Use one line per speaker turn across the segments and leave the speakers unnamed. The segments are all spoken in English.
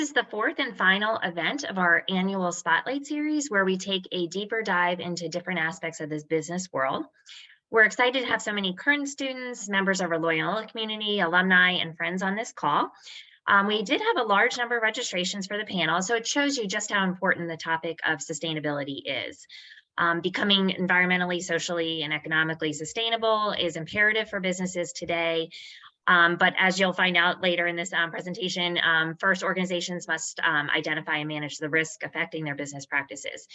This is the fourth and final event of our annual Spotlight series, where we take a deeper dive into different aspects of this business world. We're excited to have so many current students, members of our Loyola community, alumni, and friends on this call. We did have a large number of registrations for the panel, so it shows you just how important the topic of sustainability is. Becoming environmentally, socially, and economically sustainable is imperative for businesses today. But as you'll find out later in this presentation, first organizations must identify and manage the risk affecting their business practices.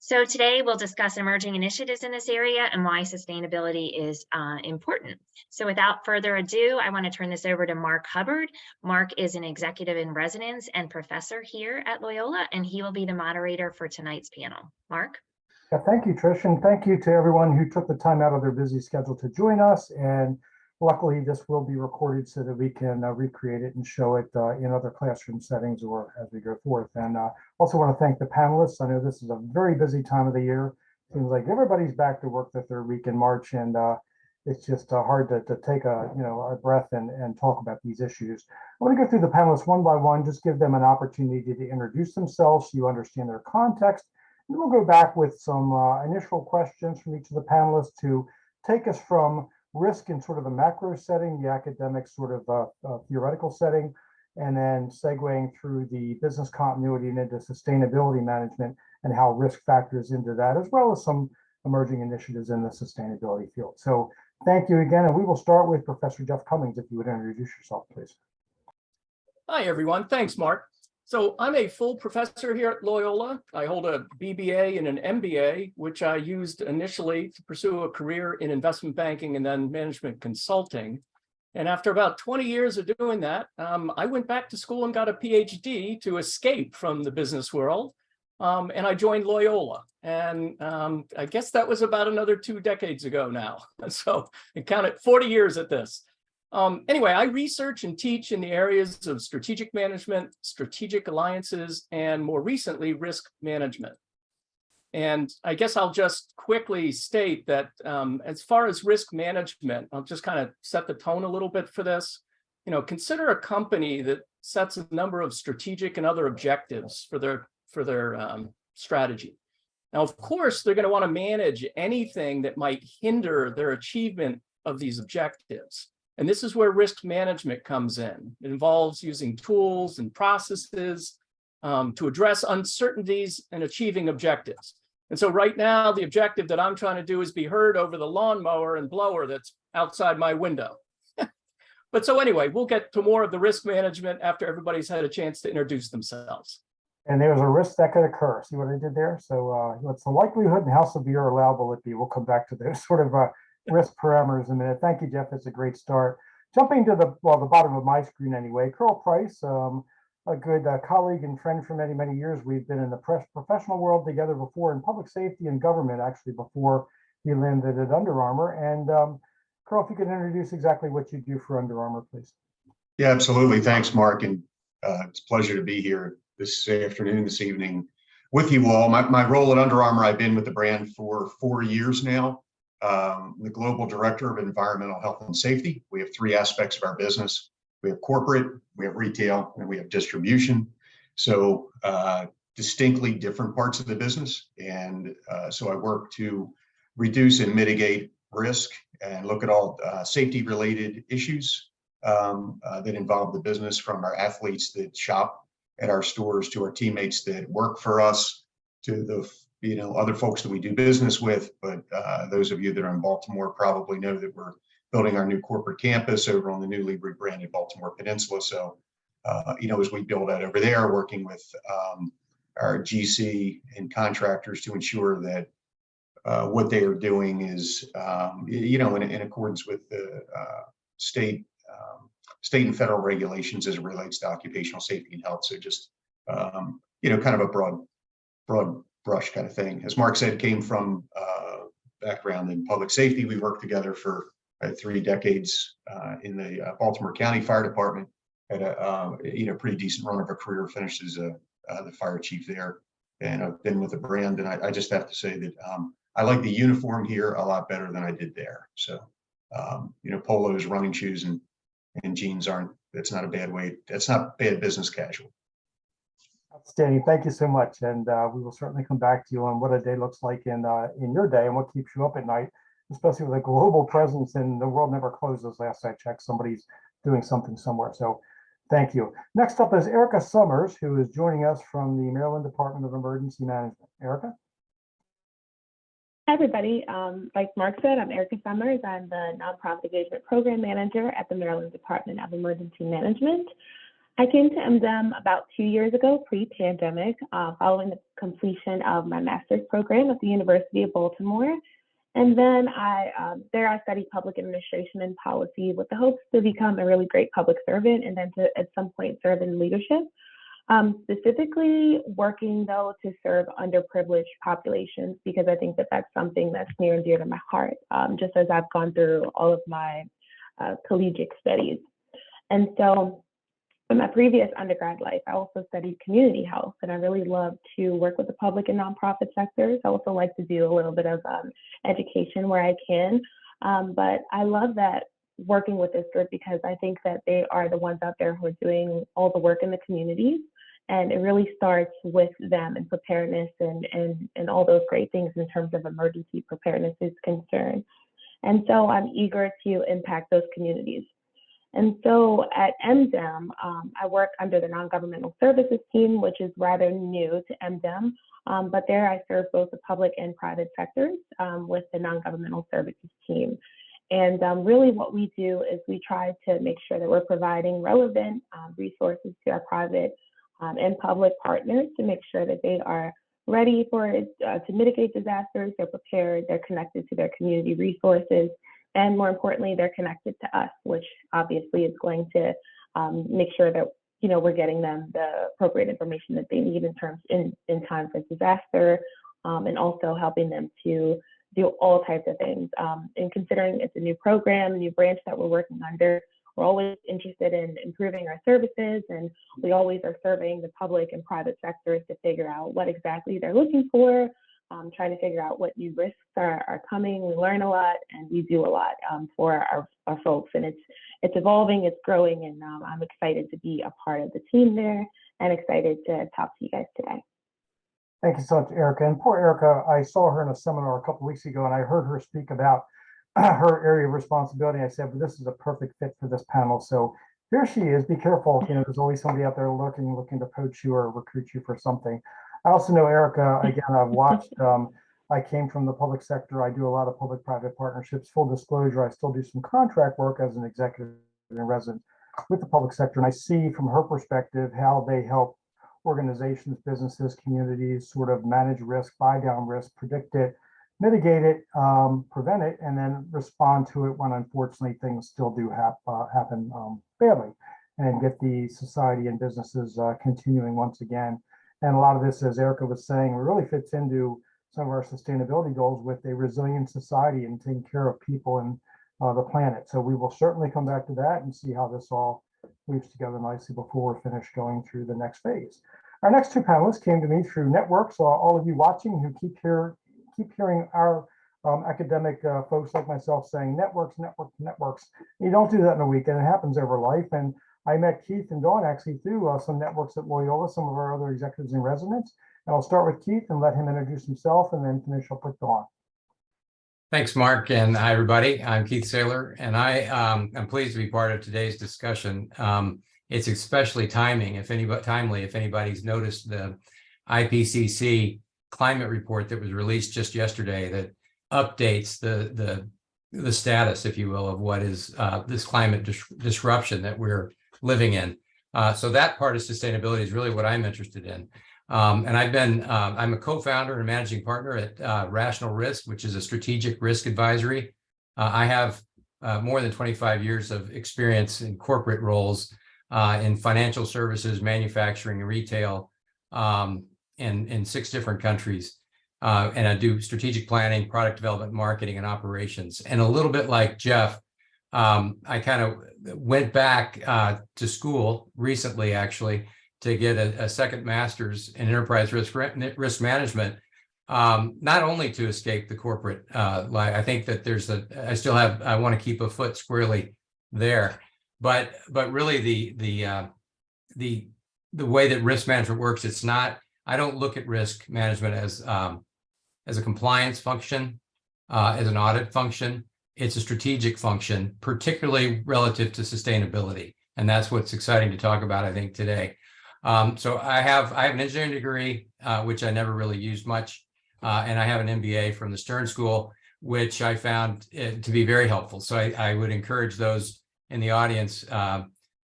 So today we'll discuss emerging initiatives in this area and why sustainability is important. So without further ado, I want to turn this over to Mark Hubbard. Mark is an executive in residence and professor here at Loyola, and he will be the moderator for tonight's panel. Mark?
Yeah, thank you, Trish, and thank you to everyone who took the time out of their busy schedule to join us. And luckily, this will be recorded so that we can recreate it and show it in other classroom settings or as we go forth. And also want to thank the panelists. I know this is a very busy time of the year. Seems like everybody's back to work the third week in March, and it's just hard to take a breath and talk about these issues. I want to go through the panelists one by one, just give them an opportunity to introduce themselves so you understand their context. And we'll go back with some initial questions from each of the panelists to take us from risk in sort of the macro setting, the academic sort of theoretical setting, and then segueing through the business continuity and into sustainability management and how risk factors into that, as well as some emerging initiatives in the sustainability field. So thank you again, and we will start with Professor Jeff Cummings, if you would introduce yourself, please.
Hi, everyone. Thanks, Mark. So I'm a full professor here at Loyola. I hold a BBA and an MBA, which I used initially to pursue a career in investment banking and then management consulting. And after about 20 years of doing that, I went back to school and got a PhD to escape from the business world. And I joined Loyola. And I guess that was about another 2 decades ago now. So I counted 40 years at this. Anyway, I research and teach in the areas of strategic management, strategic alliances, and more recently, risk management. And I guess I'll just quickly state that as far as risk management, I'll just kind of set the tone a little bit for this. Consider a company that sets a number of strategic and other objectives for their strategy. Now, of course, they're going to want to manage anything that might hinder their achievement of these objectives. And this is where risk management comes in. It involves using tools and processes to address uncertainties and achieving objectives. And so right now, the objective that I'm trying to do is be heard over the lawnmower and blower that's outside my window. But so anyway, we'll get to more of the risk management after everybody's had a chance to introduce themselves.
And there's a risk that could occur. See what I did there? So what's the likelihood and how severe or allowable it be? We'll come back to those sort of risk parameters in a minute. Thank you, Jeff. It's a great start. Jumping to the bottom of my screen anyway, Carl Price, a good colleague and friend for many, many years. We've been in the professional world together before in public safety and government, actually, before he landed at Under Armour. And Carl, if you could introduce exactly what you do for Under Armour, please.
Yeah, absolutely. Thanks, Mark. And it's a pleasure to be here this afternoon, this evening with you all. My role at Under Armour, I've been with the brand for 4 years now. The global director of environmental health and safety. We have 3 aspects of our business. We have corporate, we have retail, and we have distribution. So distinctly different parts of the business. And so I work to reduce and mitigate risk and look at all safety related issues that involve the business, from our athletes that shop at our stores to our teammates that work for us to the other folks that we do business with. But those of you that are in Baltimore probably know that we're building our new corporate campus over on the newly rebranded Baltimore Peninsula. So, as we build out over there, working with our GC and contractors to ensure that what they are doing is, in accordance with the state and federal regulations as it relates to occupational safety and health. So just, kind of a broad brush kind of thing. As Mark said, came from background in public safety. We worked together for 3 decades in the Baltimore County Fire Department. Had a pretty decent run of a career. Finished as the fire chief there, and I've been with the brand. And I just have to say that I like the uniform here a lot better than I did there. So polos, running shoes, and jeans aren't. That's not a bad way. That's not bad business casual.
Outstanding. Thank you so much. And we will certainly come back to you on what a day looks like in your day and what keeps you up at night, especially with a global presence and the world never closes. Last I checked, somebody's doing something somewhere. So thank you. Next up is Erica Summers, who is joining us from the Maryland Department of Emergency Management. Erica?
Hi, everybody. Like Mark said, I'm Erica Summers. I'm the Nonprofit Engagement Program Manager at the Maryland Department of Emergency Management. I came to MDEM about 2 years ago, pre-pandemic, following the completion of my master's program at the University of Baltimore. And then I studied public administration and policy with the hopes to become a really great public servant and then to at some point serve in leadership. Specifically working though to serve underprivileged populations, because I think that that's something that's near and dear to my heart, just as I've gone through all of my collegiate studies. And so in my previous undergrad life, I also studied community health, and I really love to work with the public and nonprofit sectors. I also like to do a little bit of education where I can, but I love that working with this group because I think that they are the ones out there who are doing all the work in the communities, and it really starts with them and preparedness and all those great things in terms of emergency preparedness is concerned. And so I'm eager to impact those communities. And so at MDEM, I work under the non-governmental services team, which is rather new to MDEM, but there I serve both the public and private sectors with the non-governmental services team. And really what we do is we try to make sure that we're providing relevant resources to our private and public partners to make sure that they are ready for to mitigate disasters, they're prepared, they're connected to their community resources, and more importantly, they're connected to us, which obviously is going to make sure that we're getting them the appropriate information that they need in time for disaster, and also helping them to do all types of things. And considering it's a new program, a new branch that we're working under, we're always interested in improving our services, and we always are surveying the public and private sectors to figure out what exactly they're looking for, trying to figure out what new risks are coming. We learn a lot and we do a lot for our folks, and it's evolving, it's growing, and I'm excited to be a part of the team there and excited to talk to you guys today.
Thank you so much, Erica. And poor Erica, I saw her in a seminar a couple of weeks ago, and I heard her speak about her area of responsibility. I said, well, this is a perfect fit for this panel. So here she is. Be careful. There's always somebody out there lurking, looking to poach you or recruit you for something. I also know Erica, again, I've watched, I came from the public sector. I do a lot of public-private partnerships. Full disclosure, I still do some contract work as an executive in residence with the public sector. And I see from her perspective how they help organizations, businesses, communities sort of manage risk, buy down risk, predict it, mitigate it, prevent it, and then respond to it when unfortunately things still do happen badly, and get the society and businesses continuing once again. And a lot of this, as Erica was saying, really fits into some of our sustainability goals with a resilient society and taking care of people and the planet. So we will certainly come back to that and see how this all weaves together nicely before we're finished going through the next phase. Our next two panelists came to me through networks. So all of you watching who keep hearing our academic folks like myself saying networks. You don't do that in a week, and it happens over life. And I met Keith and Dawn actually through some networks at Loyola, some of our other executives in residence. And I'll start with Keith and let him introduce himself and then finish up with Dawn.
Thanks, Mark, and hi, everybody. I'm Keith Saylor, and I'm pleased to be part of today's discussion. It's especially timely if anybody's noticed the IPCC climate report that was released just yesterday that updates the status, if you will, of what is this climate disruption that we're living in. So that part of sustainability is really what I'm interested in. And I'm a co-founder and managing partner at Rational Risk, which is a strategic risk advisory. I have more than 25 years of experience in corporate roles in financial services, manufacturing, and retail, in 6 different countries. And I do strategic planning, product development, marketing, and operations. And a little bit like Jeff, I kind of went back to school recently, actually, to get a second master's in enterprise risk management, not only to escape the corporate life. I think that I want to keep a foot squarely there, but really the the way that risk management works, it's not, I don't look at risk management as a compliance function, as an audit function. It's a strategic function, particularly relative to sustainability. And that's what's exciting to talk about, I think, today. So I have an engineering degree, which I never really used much. And I have an MBA from the Stern School, which I found to be very helpful. So I would encourage those in the audience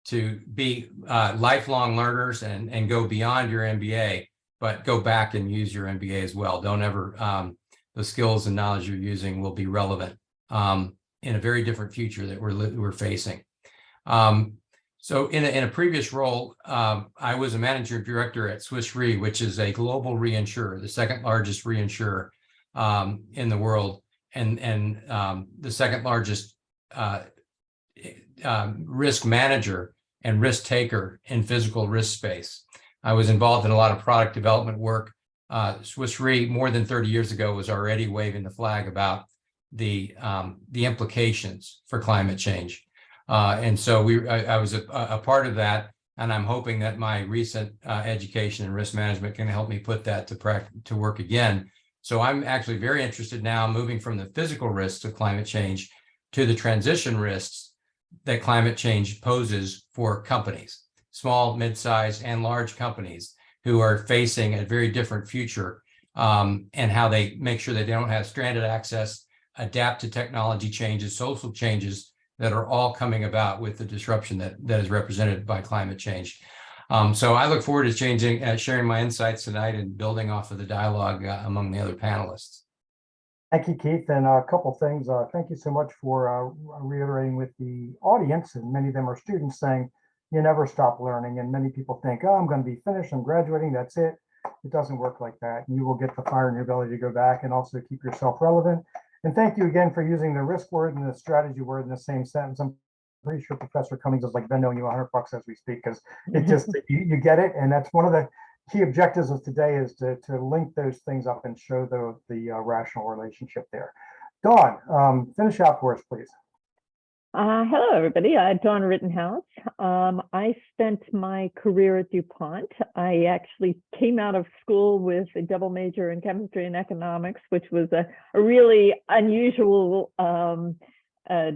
to be lifelong learners and go beyond your MBA, but go back and use your MBA as well. Don't ever, the skills and knowledge you're using will be relevant in a very different future that we're facing. So in a previous role, I was a manager director at Swiss Re, which is a global reinsurer, the second largest reinsurer in the world, and the second largest risk manager and risk taker in physical risk space. I was involved in a lot of product development work. Swiss Re, more than 30 years ago, was already waving the flag about the implications for climate change. And so I was a part of that, and I'm hoping that my recent education in risk management can help me put that to work again. So I'm actually very interested now, moving from the physical risks of climate change to the transition risks that climate change poses for companies, small, mid-sized, and large companies who are facing a very different future, and how they make sure that they don't have stranded access, adapt to technology changes, social changes that are all coming about with the disruption that is represented by climate change. So I look forward to sharing my insights tonight and building off of the dialogue among the other panelists.
Thank you, Keith. And a couple things. Thank you so much for reiterating with the audience, and many of them are students, saying you never stop learning. And many people think, oh, I'm going to be finished, I'm graduating, that's it. It doesn't work like that. You will get the fire in your belly to go back and also keep yourself relevant. And thank you again for using the risk word and the strategy word in the same sentence. I'm pretty sure Professor Cummings is like Vendoing you $100 as we speak, because it just, you get it. And that's one of the key objectives of today, is to link those things up and show the rational relationship there. Dawn, finish out for us, please.
Hello, everybody. Dawn Rittenhouse. I spent my career at DuPont. I actually came out of school with a double major in chemistry and economics, which was a really unusual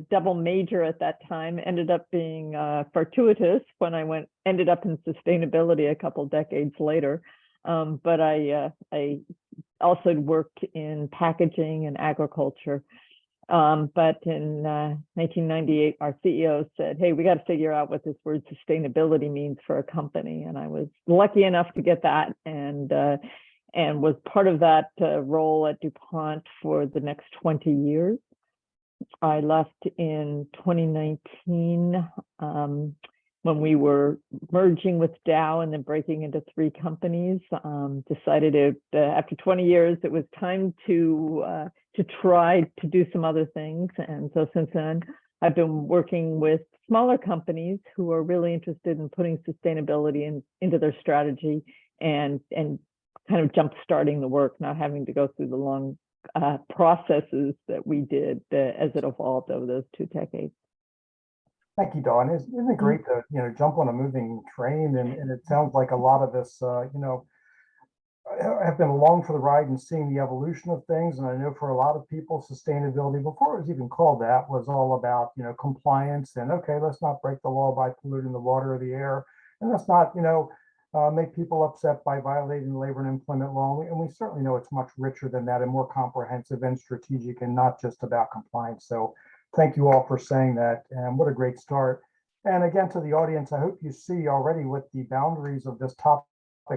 double major at that time. Ended up being fortuitous when I ended up in sustainability a couple decades later. But I also worked in packaging and agriculture. But in 1998, our CEO said, hey, we got to figure out what this word sustainability means for a company. And I was lucky enough to get that, and was part of that role at DuPont for the next 20 years. I left in 2019 when we were merging with Dow and then breaking into 3 companies. Decided after 20 years, it was time to try to do some other things. And so since then, I've been working with smaller companies who are really interested in putting sustainability into their strategy and kind of jump starting the work, not having to go through the long processes that we did as it evolved over those 2 decades.
Thank you, Dawn. Isn't it great to jump on a moving train? And it sounds like a lot of us have been along for the ride and seeing the evolution of things. And I know for a lot of people, sustainability, before it was even called that, was all about compliance and, okay, let's not break the law by polluting the water or the air, and let's not make people upset by violating labor and employment law. And we certainly know it's much richer than that and more comprehensive and strategic, and not just about compliance. So thank you all for saying that, and what a great start. And again, to the audience, I hope you see already what the boundaries of this topic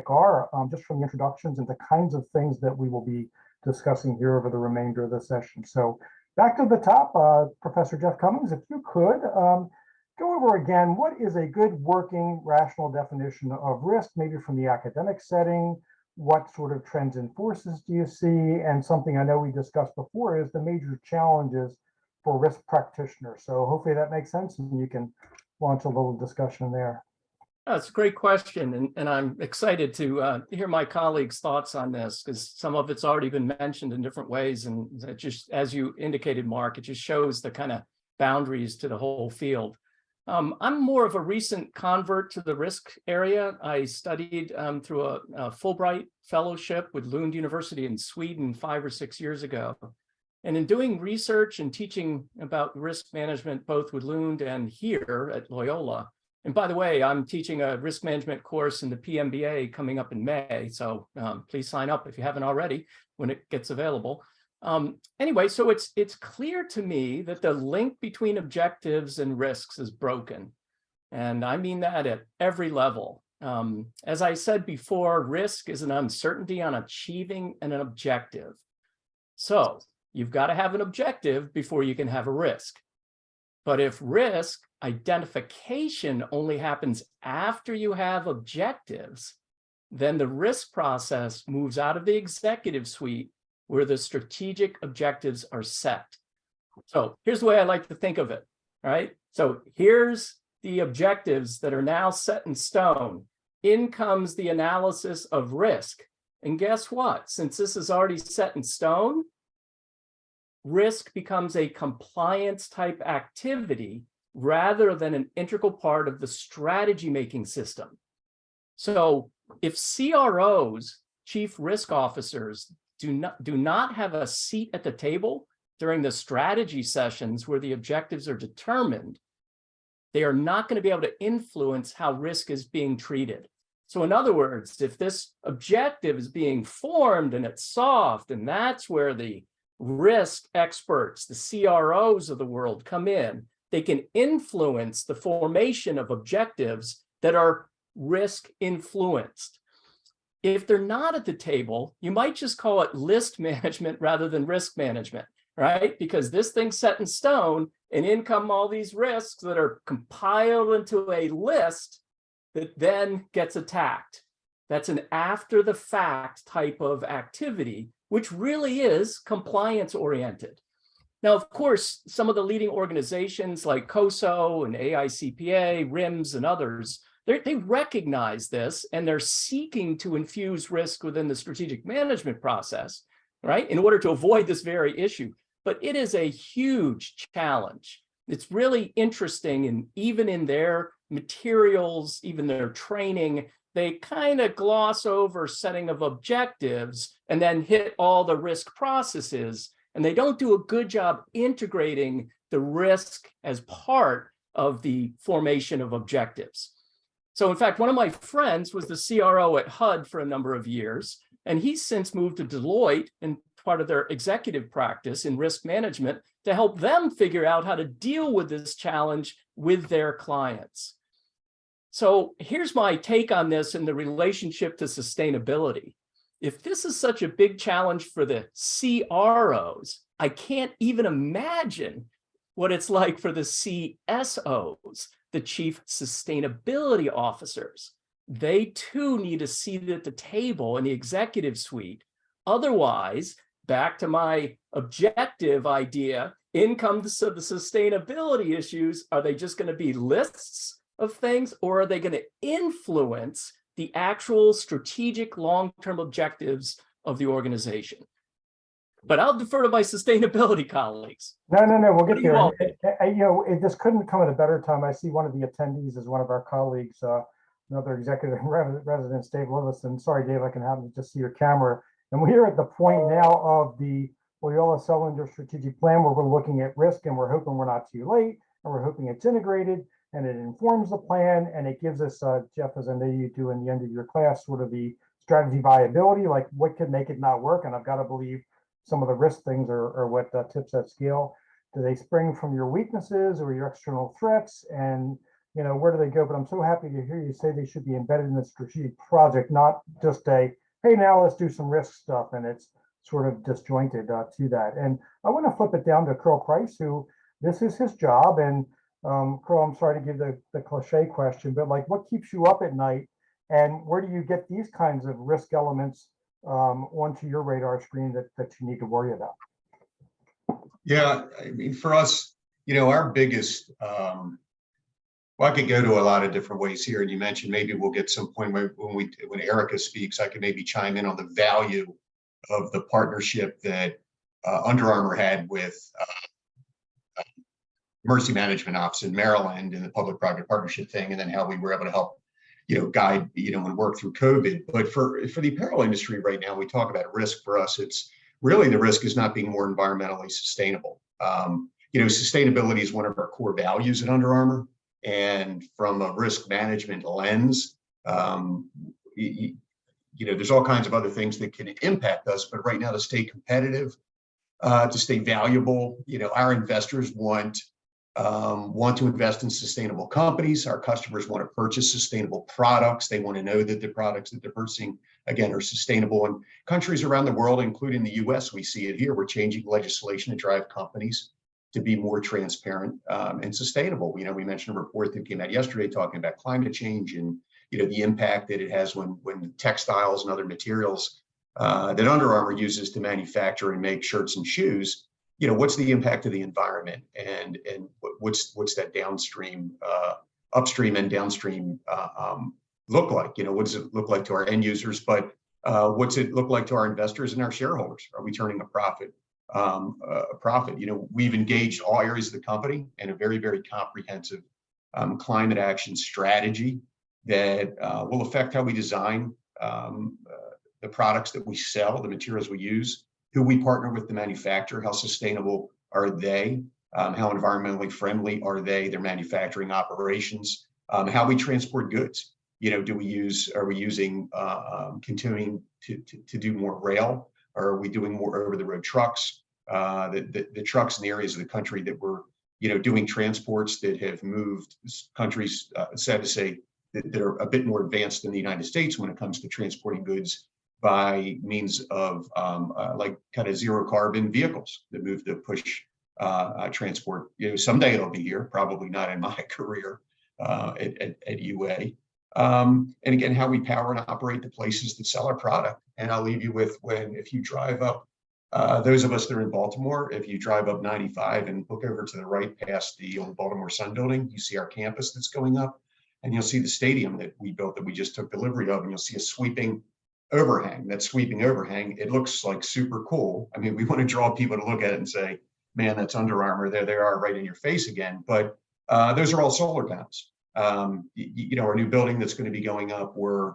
are, just from the introductions and the kinds of things that we will be discussing here over the remainder of the session. So back to the top, Professor Jeff Cummings, if you could go over again, what is a good working rational definition of risk, maybe from the academic setting? What sort of trends and forces do you see? And something I know we discussed before is the major challenges for risk practitioners. So hopefully that makes sense, and you can launch a little discussion there.
That's a great question, and I'm excited to hear my colleagues' thoughts on this, because some of it's already been mentioned in different ways, and it just, as you indicated, Mark, it just shows the kind of boundaries to the whole field. I'm more of a recent convert to the risk area. I studied through a Fulbright fellowship with Lund University in Sweden 5 or 6 years ago. And in doing research and teaching about risk management, both with Lund and here at Loyola, and by the way, I'm teaching a risk management course in the PMBA coming up in May. So please sign up if you haven't already when it gets available. Anyway, so it's clear to me that the link between objectives and risks is broken. And I mean that at every level. As I said before, risk is an uncertainty on achieving an objective. So you've got to have an objective before you can have a risk. But if risk identification only happens after you have objectives, then the risk process moves out of the executive suite where the strategic objectives are set. So here's the way I like to think of it, right? So here's the objectives that are now set in stone. In comes the analysis of risk. And guess what? Since this is already set in stone, risk becomes a compliance type activity rather than an integral part of the strategy making system. So if CROs, chief risk officers, do not have a seat at the table during the strategy sessions where the objectives are determined, they are not going to be able to influence how risk is being treated. So in other words, if this objective is being formed and it's soft, and that's where the risk experts, the CROs of the world come in, they can influence the formation of objectives that are risk influenced. If they're not at the table, you might just call it list management rather than risk management, right? Because this thing's set in stone and in come all these risks that are compiled into a list that then gets attacked. That's an after the fact type of activity, which really is compliance oriented. Now, of course, some of the leading organizations like COSO and AICPA, RIMS and others, they recognize this and they're seeking to infuse risk within the strategic management process, right, in order to avoid this very issue. But it is a huge challenge. It's really interesting, and even in their materials, even their training, they kind of gloss over setting of objectives and then hit all the risk processes. And they don't do a good job integrating the risk as part of the formation of objectives. So in fact, one of my friends was the CRO at HUD for a number of years, and he's since moved to Deloitte and part of their executive practice in risk management to help them figure out how to deal with this challenge with their clients. So here's my take on this in the relationship to sustainability. If this is such a big challenge for the CROs, I can't even imagine what it's like for the CSOs, the chief sustainability officers. They too need a seat at the table in the executive suite. Otherwise, back to my objective idea, in comes the sustainability issues. Are they just going to be lists of things, or are they going to influence the actual strategic long-term objectives of the organization? But I'll defer to my sustainability colleagues.
No, we'll get there.
all
This couldn't come at a better time. I see one of the attendees is one of our colleagues, another executive resident, Dave Levison. Sorry, Dave, I can happen to just see your camera. And we're at the point now of the Loyola Cylinder strategic plan where we're looking at risk, and we're hoping we're not too late, and we're hoping it's integrated and it informs the plan, and it gives us, Jeff, as I know you do in the end of your class, sort of the strategy viability, like what could make it not work. And I've got to believe some of the risk things are what tips that scale. Do they spring from your weaknesses or your external threats? And, you know, where do they go? But I'm so happy to hear you say they should be embedded in the strategic project, not just a, hey, now let's do some risk stuff. And it's sort of disjointed to that. And I want to flip it down to Carl Price, who this is his job. And Carl, I'm sorry to give the cliche question, but like, what keeps you up at night? And where do you get these kinds of risk elements onto your radar screen that you need to worry about?
Yeah, I mean, for us, you know, our biggest, well, I could go to a lot of different ways here. And you mentioned maybe we'll get some point when Erica speaks, I could maybe chime in on the value of the partnership that Under Armour had with emergency management office in Maryland and the public-private partnership thing, and then how we were able to help, guide, and work through COVID. But for the apparel industry right now, we talk about risk. For us, it's really the risk is not being more environmentally sustainable. Sustainability is one of our core values at Under Armour, and from a risk management lens, there's all kinds of other things that can impact us. But right now, to stay competitive, to stay valuable, our investors want to invest in sustainable companies. Our customers want to purchase sustainable products. They want to know that the products that they're purchasing, again, are sustainable. And countries around the world, including the US, we see it here. We're changing legislation to drive companies to be more transparent and sustainable. We mentioned a report that came out yesterday talking about climate change and the impact that it has when textiles and other materials that Under Armour uses to manufacture and make shirts and shoes, what's the impact of the environment, and what's that downstream, upstream and downstream look like? What does it look like to our end users? But what's it look like to our investors and our shareholders? Are we turning a profit? We've engaged all areas of the company in a very, very comprehensive climate action strategy that will affect how we design the products that we sell, the materials we use, who we partner with to manufacture, how sustainable are they, how environmentally friendly are they, their manufacturing operations, how we transport goods. Are we using continuing to do more rail, or are we doing more over the road trucks? The trucks in the areas of the country that we're doing transports that have moved countries, sad to say, that are a bit more advanced than the United States when it comes to transporting goods by means of like kind of zero carbon vehicles that move to push transport. Someday it'll be here, probably not in my career at UA. And again, how we power and operate the places that sell our product. And I'll leave you with if you drive up, those of us that are in Baltimore, if you drive up 95 and look over to the right past the old Baltimore Sun building, you see our campus that's going up, and you'll see the stadium that we built that we just took delivery of, and you'll see a sweeping overhang. That sweeping overhang, it looks like super cool. I mean, we want to draw people to look at it and say, man, that's Under Armour. There they are right in your face again. But those are all solar panels. Our new building that's going to be going up, we're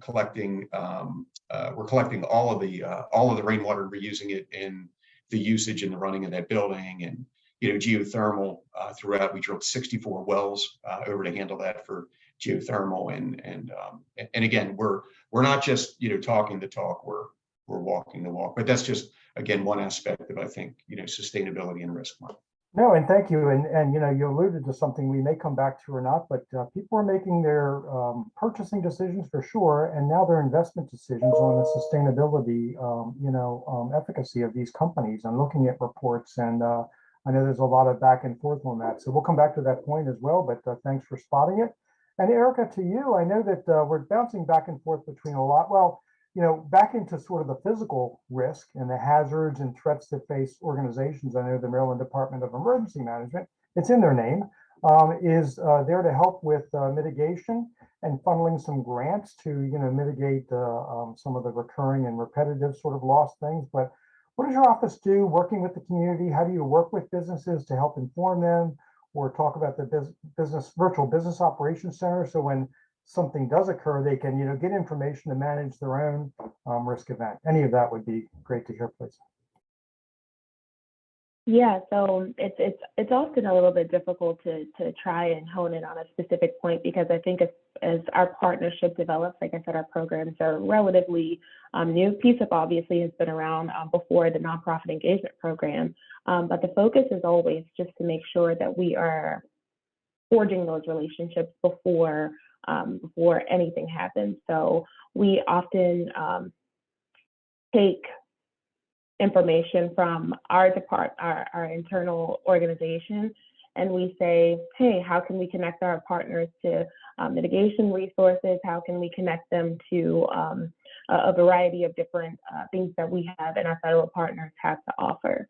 collecting all of the rainwater and reusing it in the usage and the running of that building. And geothermal throughout. We drilled 64 wells over to handle that for geothermal. And again, we're not just talking the talk, we're walking the walk. But that's just, again, one aspect of, I think, sustainability and risk.
No, and thank you. And you alluded to something we may come back to or not, but people are making their purchasing decisions for sure, and now their investment decisions on the sustainability, efficacy of these companies, and looking at reports. And I know there's a lot of back and forth on that, so we'll come back to that point as well. But thanks for spotting it. And Erica, to you, I know that we're bouncing back and forth between a lot. Well, back into sort of the physical risk and the hazards and threats that face organizations. I know the Maryland Department of Emergency Management, it's in their name, is there to help with mitigation and funneling some grants to, mitigate some of the recurring and repetitive sort of lost things. But what does your office do working with the community? How do you work with businesses to help inform them, or talk about the virtual business operations center, so when something does occur, they can get information to manage their own risk event? Any of that would be great to hear, please.
Yeah, so it's often a little bit difficult to try and hone in on a specific point, because I think as our partnership develops, like I said, our programs are relatively new. PSIP obviously has been around before the nonprofit engagement program, but the focus is always just to make sure that we are forging those relationships before anything happens. So we often take information from our internal organization, and we say, hey, how can we connect our partners to mitigation resources? How can we connect them to a variety of different things that we have and our federal partners have to offer?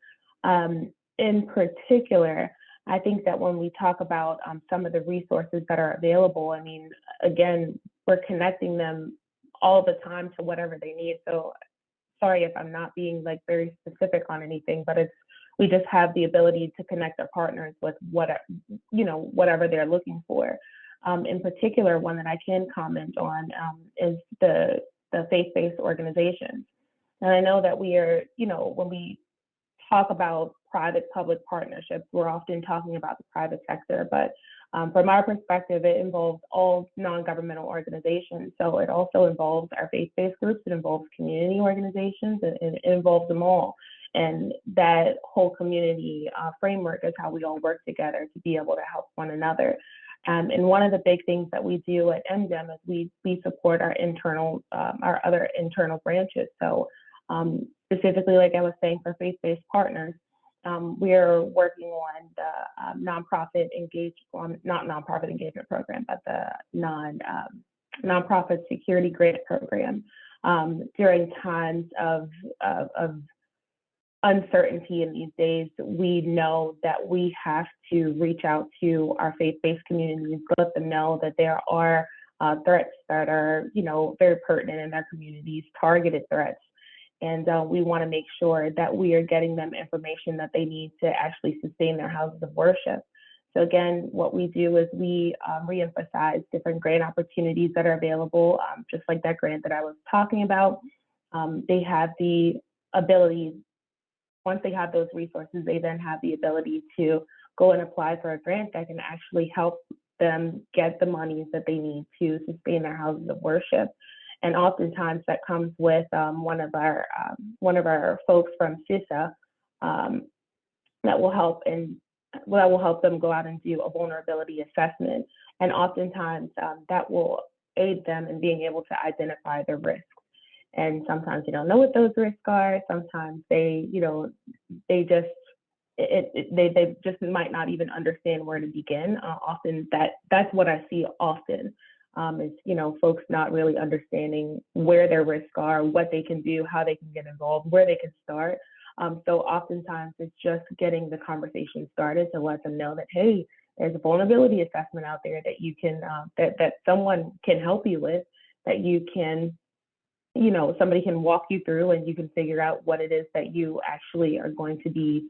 In particular, I think that when we talk about some of the resources that are available, I mean, again, we're connecting them all the time to whatever they need. So sorry if I'm not being like very specific on anything, but it's We just have the ability to connect our partners with whatever they're looking for. In particular, one that I can comment on is the faith-based organizations. And I know that we are, when we talk about private-public partnerships, we're often talking about the private sector, but from our perspective, it involves all non-governmental organizations. So it also involves our faith-based groups, it involves community organizations, and it involves them all. And that whole community framework is how we all work together to be able to help one another. And one of the big things that we do at MDEM is we support our other internal branches. So specifically, like I was saying, for faith-based partners, we are working on the not nonprofit engagement program, but the nonprofit security grant program during times of uncertainty in these days. We know that we have to reach out to our faith-based communities, let them know that there are threats that are, very pertinent in their communities, targeted threats. And we want to make sure that we are getting them information that they need to actually sustain their houses of worship. So again, what we do is we reemphasize different grant opportunities that are available, just like that grant that I was talking about. They have the ability, once they have those resources, they then have the ability to go and apply for a grant that can actually help them get the monies that they need to sustain their houses of worship. And oftentimes that comes with one of our folks from CISA that will help them go out and do a vulnerability assessment. And oftentimes that will aid them in being able to identify the risks. And sometimes you don't know what those risks are. Sometimes they just might not even understand where to begin. Often that's what I see often. Is folks not really understanding where their risks are, what they can do, how they can get involved, where they can start. So oftentimes it's just getting the conversation started to let them know that, hey, there's a vulnerability assessment out there that you can that someone can help you with, that you can, somebody can walk you through, and you can figure out what it is that you actually are going to be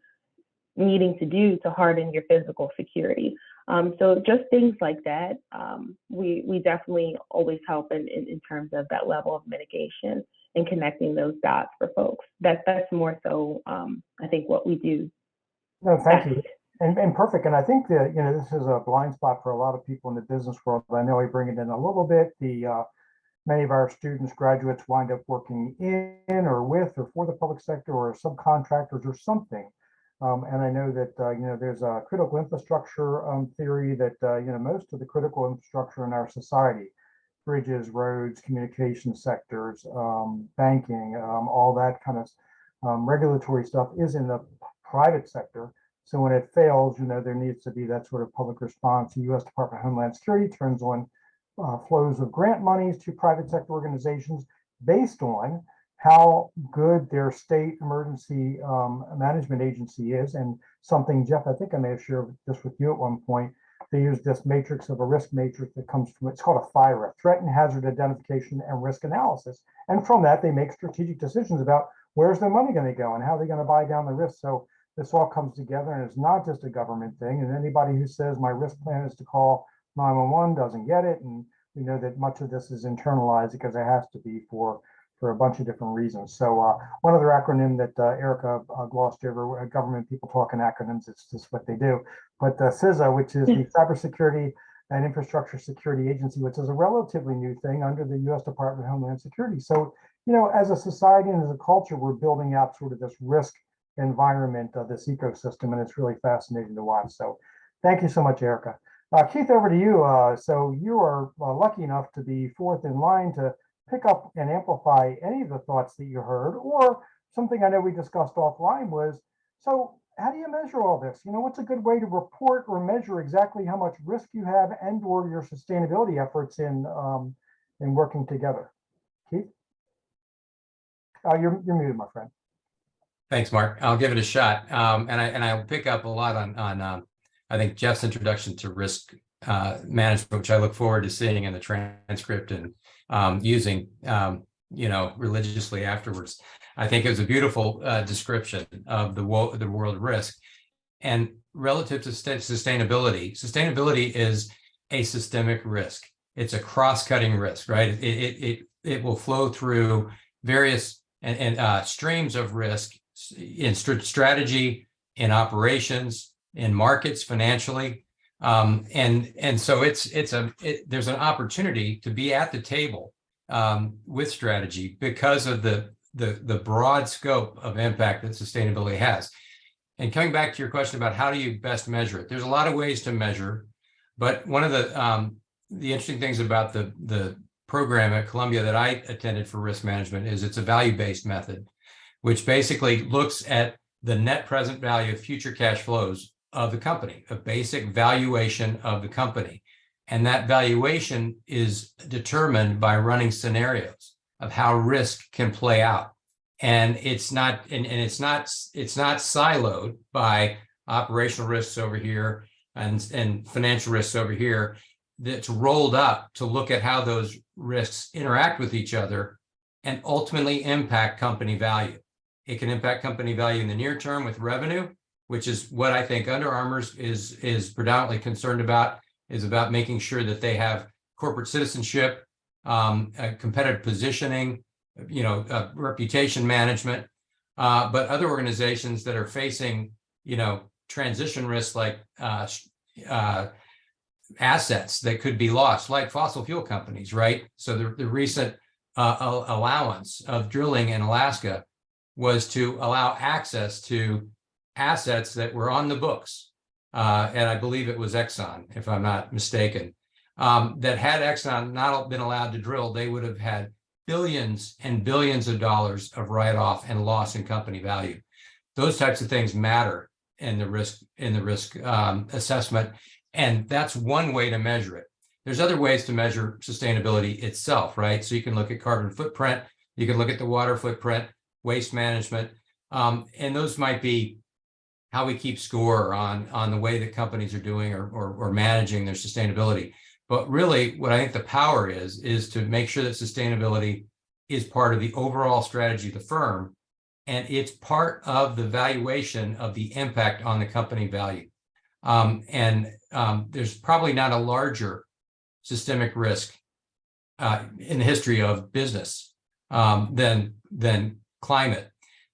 needing to do to harden your physical security. So just things like that, we definitely always help in terms of that level of mitigation and connecting those dots for folks. That's more so, I think, what we do.
No, thank you. And perfect. And I think that, this is a blind spot for a lot of people in the business world. I know we bring it in a little bit. Many of our students, graduates, wind up working in or with or for the public sector or subcontractors or something. And I know that, there's a critical infrastructure theory that, most of the critical infrastructure in our society, bridges, roads, communication sectors, banking, all that kind of regulatory stuff is in the private sector. So when it fails, there needs to be that sort of public response. The U.S. Department of Homeland Security turns on flows of grant monies to private sector organizations based on how good their state emergency management agency is. And something, Jeff, I think I may have shared this with you at one point. They use this matrix of a risk matrix that comes from, it's called a FIRA, threat and hazard identification and risk analysis. And from that, they make strategic decisions about where's their money going to go and how they're going to buy down the risk. So this all comes together, and it's not just a government thing. And anybody who says my risk plan is to call 911 doesn't get it. And we know that much of this is internalized because it has to be for a bunch of different reasons. So one other acronym that Erica glossed over, government people talking acronyms, it's just what they do. But CISA, which is the Cybersecurity and Infrastructure Security Agency, which is a relatively new thing under the U.S. Department of Homeland Security. So, as a society and as a culture, we're building out sort of this risk environment of this ecosystem, and it's really fascinating to watch. So thank you so much, Erica. Keith, over to you. So you are lucky enough to be fourth in line to pick up and amplify any of the thoughts that you heard, or something I know we discussed offline was, so how do you measure all this? What's a good way to report or measure exactly how much risk you have and or your sustainability efforts in working together? Keith? You're muted, my friend.
Thanks, Mark. I'll give it a shot. And I'll pick up a lot on I think Jeff's introduction to risk management, which I look forward to seeing in the transcript and using religiously afterwards. I think it was a beautiful description of the world risk. And relative to sustainability is a systemic risk. It's a cross-cutting risk, right? It will flow through various streams of risk in strategy, in operations, in markets, financially, and so there's an opportunity to be at the table with strategy because of the broad scope of impact that sustainability has. And coming back to your question about how do you best measure it, there's a lot of ways to measure, but one of the interesting things about the program at Columbia that I attended for risk management is it's a value-based method, which basically looks at the net present value of future cash flows of the company, a basic valuation of the company. And that valuation is determined by running scenarios of how risk can play out. And it's not siloed by operational risks over here and financial risks over here. That's rolled up to look at how those risks interact with each other and ultimately impact company value. It can impact company value in the near term with revenue, which is what I think Under Armour is predominantly concerned about, is about making sure that they have corporate citizenship, competitive positioning, reputation management, but other organizations that are facing, transition risks like assets that could be lost, like fossil fuel companies, right? So the recent allowance of drilling in Alaska was to allow access to assets that were on the books. And I believe it was Exxon, if I'm not mistaken, that had Exxon not been allowed to drill, they would have had billions and billions of dollars of write-off and loss in company value. Those types of things matter in the risk assessment. And that's one way to measure it. There's other ways to measure sustainability itself, right? So you can look at carbon footprint, you can look at the water footprint, waste management, and those might be how we keep score on the way that companies are doing or managing their sustainability. But really, what I think the power is to make sure that sustainability is part of the overall strategy of the firm, and it's part of the valuation of the impact on the company value. There's probably not a larger systemic risk in the history of business than climate.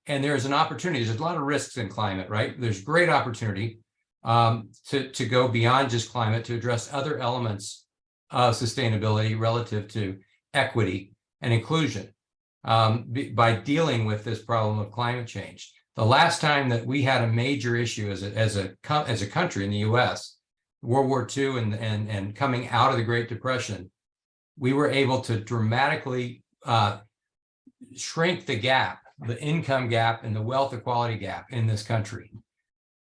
And there's an opportunity. There's a lot of risks in climate, right? There's great opportunity to go beyond just climate to address other elements of sustainability relative to equity and inclusion by dealing with this problem of climate change. The last time that we had a major issue as a country in the U.S., World War II and coming out of the Great Depression, we were able to dramatically shrink the gap, the income gap and the wealth equality gap in this country.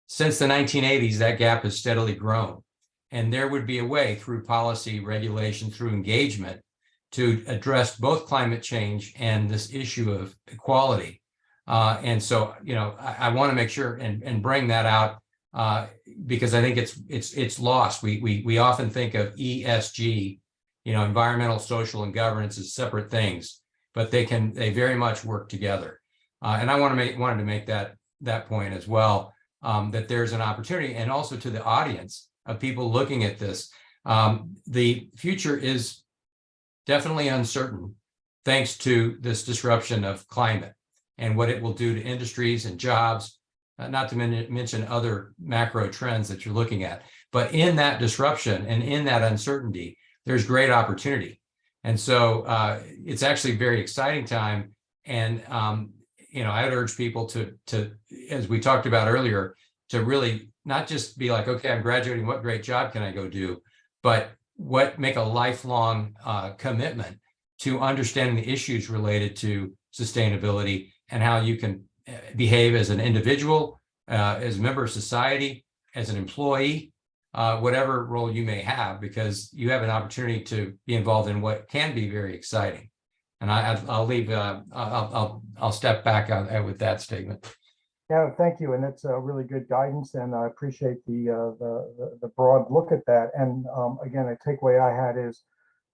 Since the 1980s, that gap has steadily grown. And there would be a way through policy, regulation, through engagement to address both climate change and this issue of equality. And so, I want to make sure and bring that out because I think it's lost. We often think of ESG, environmental, social, and governance as separate things, but they very much work together. And I wanted to make that point as well, that there's an opportunity, and also to the audience of people looking at this. The future is definitely uncertain thanks to this disruption of climate and what it will do to industries and jobs, not to mention other macro trends that you're looking at. But in that disruption and in that uncertainty, there's great opportunity. And so it's actually a very exciting time. And I would urge people to, as we talked about earlier, to really not just be like, okay, I'm graduating, what great job can I go do? But make a lifelong commitment to understanding the issues related to sustainability and how you can behave as an individual, as a member of society, as an employee, whatever role you may have, because you have an opportunity to be involved in what can be very exciting. And I'll step back with that statement.
Yeah, thank you, and that's really good guidance, and I appreciate the broad look at that. And again, a takeaway I had is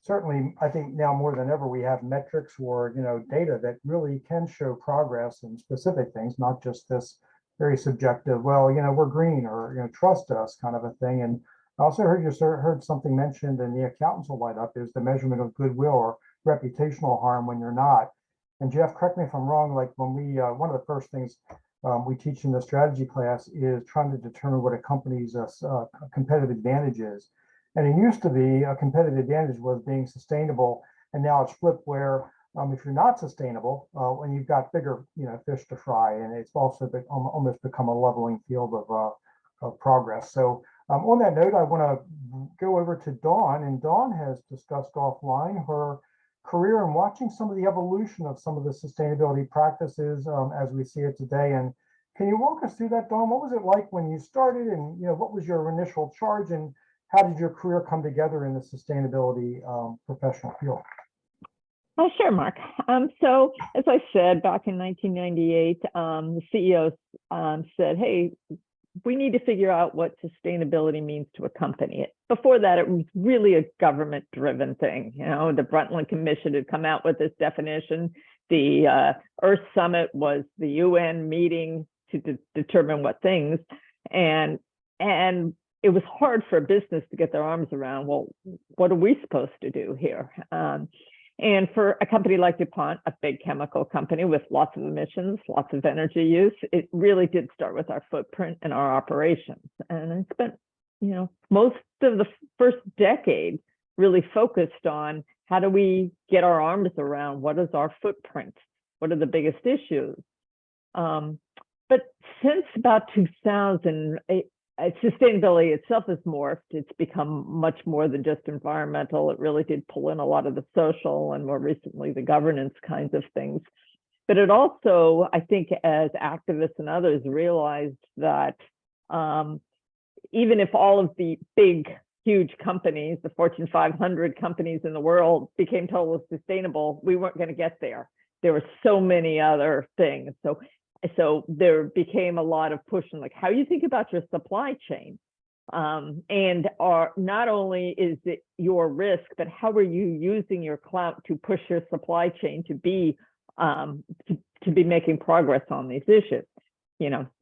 certainly, I think now more than ever, we have metrics or, data that really can show progress in specific things, not just this very subjective, well, we're green or, trust us kind of a thing. And I also heard something mentioned, and the accountants will light up, is the measurement of goodwill or reputational harm when you're not. And Jeff, correct me if I'm wrong, like when we, one of the first things we teach in the strategy class is trying to determine what a company's competitive advantage is. And it used to be a competitive advantage was being sustainable. And now it's flipped where if you're not sustainable, when you've got bigger, fish to fry, and it's also almost become a leveling field of progress. So on that note, I want to go over to Dawn, and Dawn has discussed offline her career and watching some of the evolution of some of the sustainability practices as we see it today. And can you walk us through that, Dawn? What was it like when you started, and what was your initial charge, and how did your career come together in the sustainability professional field?
Sure, Mark. So as I said, back in 1998, the CEO said, hey, we need to figure out what sustainability means to a company. Before that, it was really a government-driven thing. The Brundtland Commission had come out with this definition. The Earth Summit was the UN meeting to determine what things, and it was hard for a business to get their arms around, well, what are we supposed to do here? And for a company like DuPont, a big chemical company with lots of emissions, lots of energy use, it really did start with our footprint and our operations. And I spent, most of the first decade really focused on how do we get our arms around what is our footprint? What are the biggest issues? But since about 2000, sustainability itself has morphed. It's become much more than just environmental. It really did pull in a lot of the social and more recently the governance kinds of things. But it also, I think, as activists and others realized that even if all of the big, huge companies, the Fortune 500 companies in the world became totally sustainable, we weren't going to get there. There were so many other things. So there became a lot of push on like how you think about your supply chain, and not only is it your risk, but how are you using your clout to push your supply chain to be making progress on these issues.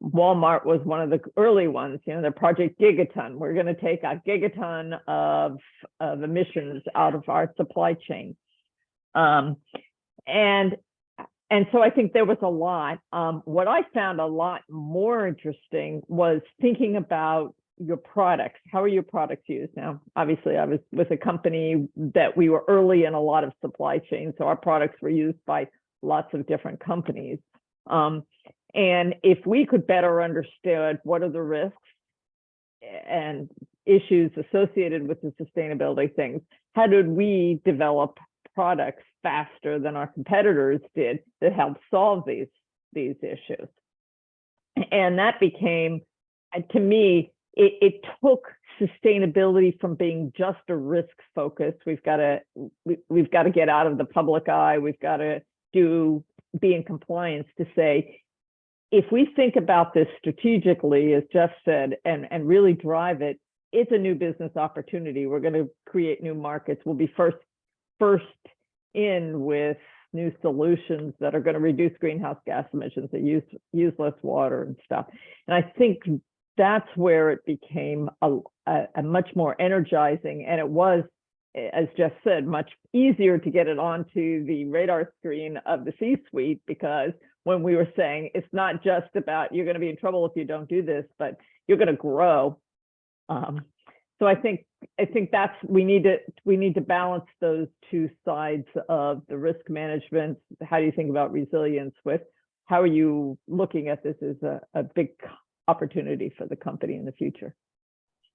Walmart was one of the early ones. The Project Gigaton. We're going to take a gigaton of emissions out of our supply chain, And so I think there was a lot. What I found a lot more interesting was thinking about your products. How are your products used? Now, obviously, I was with a company that we were early in a lot of supply chains, so our products were used by lots of different companies. And if we could better understand what are the risks and issues associated with the sustainability things, how did we develop products faster than our competitors did that helped solve these issues? And that became, to me, it took sustainability from being just a risk focus. We've got to get out of the public eye. We've got to be in compliance to say, if we think about this strategically, as Jeff said, and really drive it, it's a new business opportunity. We're going to create new markets. We'll be first in with new solutions that are going to reduce greenhouse gas emissions, that use less water and stuff. And I think that's where it became a much more energizing, and it was, as Jeff said, much easier to get it onto the radar screen of the C-suite, because when we were saying it's not just about you're going to be in trouble if you don't do this, but you're going to grow. So I think that's we need to balance those two sides of the risk management. How do you think about resilience with how are you looking at this as a big opportunity for the company in the future?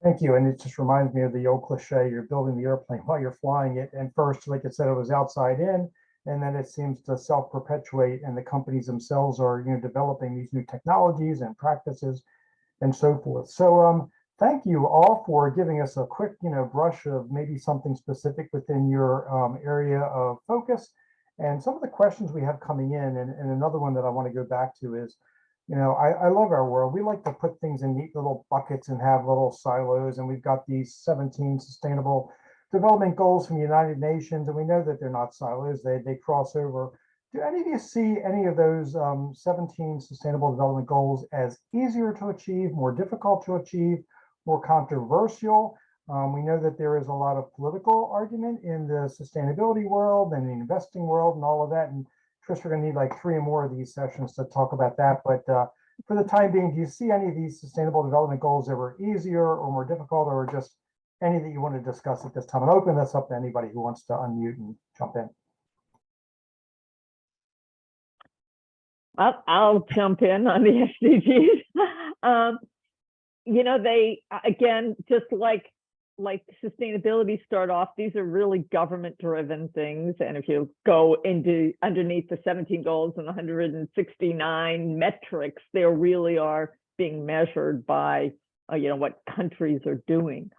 Thank you. And it just reminds me of the old cliche, you're building the airplane while you're flying it. And first, like I said, it was outside in, and then it seems to self-perpetuate, and the companies themselves are developing these new technologies and practices and so forth. So thank you all for giving us a quick brush of maybe something specific within your area of focus and some of the questions we have coming in. And another one that I want to go back to is, I love our world. We like to put things in neat little buckets and have little silos, and we've got these 17 sustainable development goals from the United Nations, and we know that they're not silos, they cross over. Do any of you see any of those 17 sustainable development goals as easier to achieve, more difficult to achieve, more controversial? We know that there is a lot of political argument in the sustainability world and the investing world and all of that. And Trish, we're going to need like 3 or more of these sessions to talk about that. But for the time being, do you see any of these sustainable development goals that were easier or more difficult, or just any that you want to discuss at this time? And open this up to anybody who wants to unmute and jump in.
I'll jump in on the SDGs. You know, they, again, just like sustainability start off, these are really government driven things. And if you go into underneath the 17 goals and 169 metrics, they really are being measured by, you know, what countries are doing.